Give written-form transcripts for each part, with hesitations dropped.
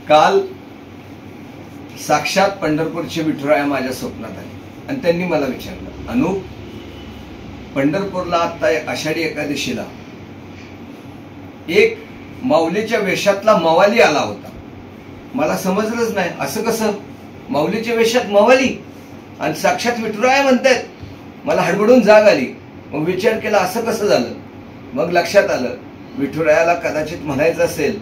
काल साक्षात पंढरपूरचे विठुराया माझ्या स्वप्नात आले आणि त्यांनी मला विचारलं, अनूप, पंढरपूरला आता आषाढी एकादशीला एक माऊलीच्या वेशातला मवाली आला होता. मला समजलंच नाही, असं कसं माऊलीच्या वेशात मवाली आणि साक्षात विठुराया म्हणतात. मला हडबडून जाग आली. मग विचार केला, असं कसं झालं. मग लक्षात आलं, विठुरायाला कदाचित म्हणायचं असेल,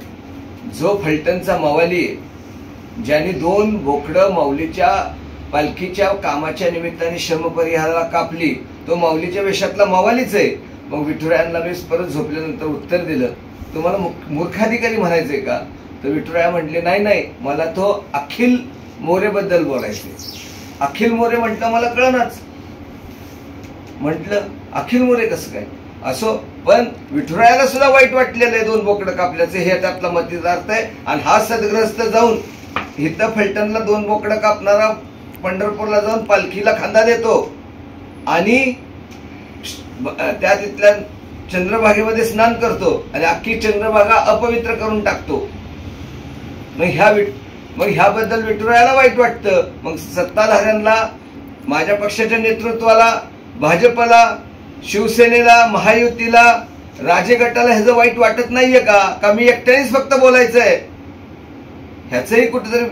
जो फलटणचा मवाली आहे, ज्याने 2 बोकडं माऊलीच्या पालखीच्या कामाच्या निमित्ताने श्रमपरिहाराला कापली, तो माऊलीच्या वेशातला मवालीच आहे. मग विठुरायांना मी परत झोपल्यानंतर उत्तर दिलं, तुम्हाला मूर्खाधिकारी म्हणायचंय का. तर विठुराया म्हटले, नाही नाही, मला तो अखिल मोरेबद्दल बोलायचे. अखिल मोरे म्हटलं मला कळनाच. म्हटलं अखिल मोरे कसं काय. असो, पण विठुरायाला सुद्धा वाईट वाटलेलं आहे 2 बोकडं कापल्याचे, हे त्यातला मतितार्थ आहे. आणि हा सदग्रस्त जाऊन इथं फलटणला 2 बोकडं कापणारा पंढरपूरला जाऊन पालखीला खांदा देतो आणि त्या तिथल्या चंद्रभागेमध्ये स्नान करतो आणि अख्खी चंद्रभागा अपवित्र करून टाकतो. मग ह्याबद्दल विठुरायाला वाईट वाटतं. मग सत्ताधाऱ्यांना, माझ्या पक्षाच्या नेतृत्वाला, भाजपला, शिवसेनेला, महायुतीला, राजे गटाला ह्याचं वाईट वाटत नाहीये का मी एकट्यानेच फक्त बोलायचंय. ह्याचंही कुठेतरी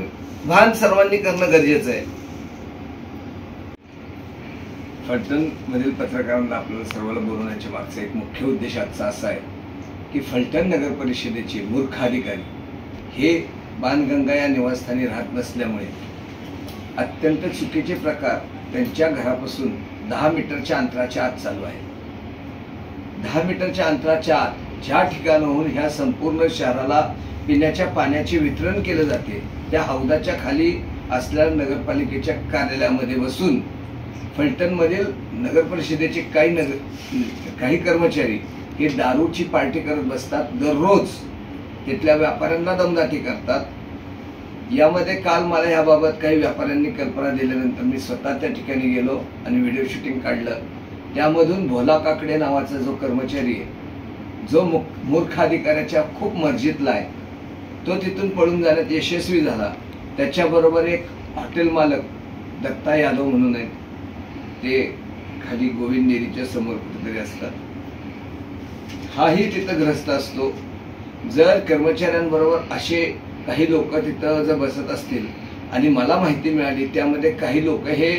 भान सर्वांनी करणं गरजेचं आहे. फलटण मधील पत्रकारांना आपल्याला सर्वांना बोलवण्याच्या मागचा एक मुख्य उद्देश आजचा असा आहे की फलटण नगर परिषदेचे मूर्ख अधिकारी हे बाणगंगा या निवासस्थानी राहत नसल्यामुळे अत्यंत चुकीचे प्रकार त्यांच्या घरापासून 10 मीटरच्या अंतराच्या आत चालू आहे. 10 मीटरच्या अंतराच्या आत ज्या ठिकाणाहून ह्या संपूर्ण शहराला पिण्याच्या पाण्याचे वितरण केले जाते, त्या हौदाच्या खाली असलेल्या नगरपालिकेच्या कार्यालयामध्ये बसून फलटणमधील नगर परिषदेचे काही कर्मचारी हे दारूची पार्टी करत बसतात. दररोज तिथल्या व्यापाऱ्यांना दमदाटी करतात. यामध्ये काल मला याबाबत काही व्यापाऱ्यांनी कल्पना दिल्यानंतर मी स्वतः त्या ठिकाणी गेलो आणि व्हिडिओ शूटिंग काढलं. त्यामधून भोला काकडे नावाचा जो कर्मचारी आहे, जो मूर्ख अधिकाऱ्याच्या खूप मर्जीतला आहे, तो तिथून पळून जाण्यात यशस्वी झाला. त्याच्याबरोबर एक हॉटेल मालक दत्ता यादव म्हणून आहेत, ते खाली गोविंद डेअरीच्या समोर कुठेतरी असतात. हाही तिथं ग्रस्त असतो. जर कर्मचाऱ्यांबरोबर असे काही लोक तिथं जर बसत असतील आणि मला माहिती मिळाली त्यामध्ये काही लोक हे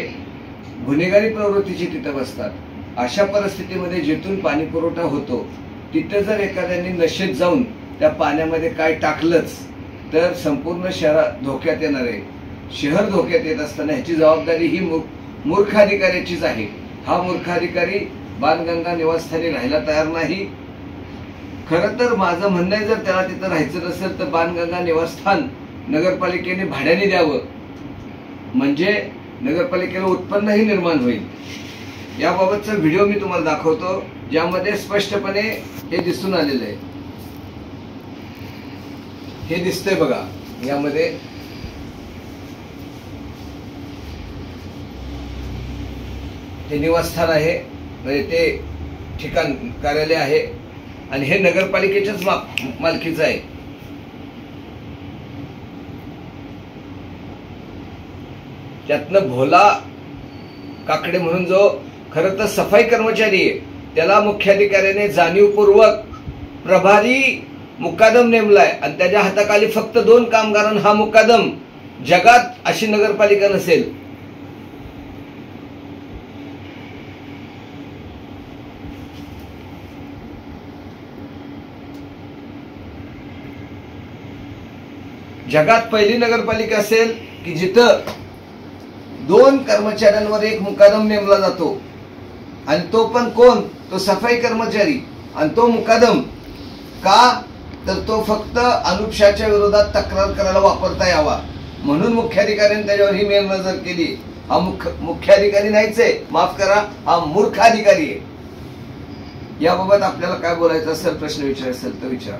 गुन्हेगारी प्रवृत्तीचे तिथं बसतात, अशा परिस्थितीमध्ये जिथून पाणी पुरवठा होतो तिथं जर एखाद्याने नशेत जाऊन त्या पाण्यामध्ये काय टाकलंच तर संपूर्ण शहर धोक्यात येणार आहे. शहर धोक्यात येत असताना ह्याची जबाबदारी ही मूर्ख अधिकाऱ्याचीच आहे. हा मूर्ख अधिकारी बाणगंगा निवासस्थानी राहायला तयार नाही. खरं तर माझं म्हणणं आहे, जर त्याला तिथं राहायचं नसेल तर बाणगंगा निवासस्थान नगरपालिकेने भाड्याने द्यावं, म्हणजे नगरपालिकेला उत्पन्नही निर्माण होईल. याबाबतचा व्हिडिओ मी तुम्हाला दाखवतो, ज्यामध्ये स्पष्टपणे हे दिसून आलेलं आहे. हे दिसतंय बघा, यामध्ये हे निवासस्थान आहे, म्हणजे ते ठिकाण कार्यालय आहे आणि हे नगरपालिकेच्याच मालकीचं आहे. त्यातनं भोला काकडे म्हणून जो खरं तर सफाई कर्मचारी आहे, त्याला मुख्याधिकाऱ्याने जाणीवपूर्वक प्रभारी मुकादम नेमलाय आणि त्याच्या हाताखाली फक्त 2 कामगारांना हा मुकादम. जगात अशी नगरपालिका नसेल. जगात पहिली नगरपालिका असेल की जिथं 2 कर्मचाऱ्यांवर 1 मुकादम नेमला जातो आणि तो पण कोण, तो सफाई कर्मचारी. आणि तो मुकादम का, तर तो फक्त अनुपशाच्या विरोधात तक्रार करायला वापरता यावा म्हणून मुख्याधिकाऱ्यांनी त्याच्यावर ही मेलनजर केली. हा मुख्याधिकारी नाहीच आहे, माफ करा, हा मूर्ख अधिकारी आहे. याबाबत आपल्याला काय बोलायचं असेल, प्रश्न विचारायचा असेल तर विचारा.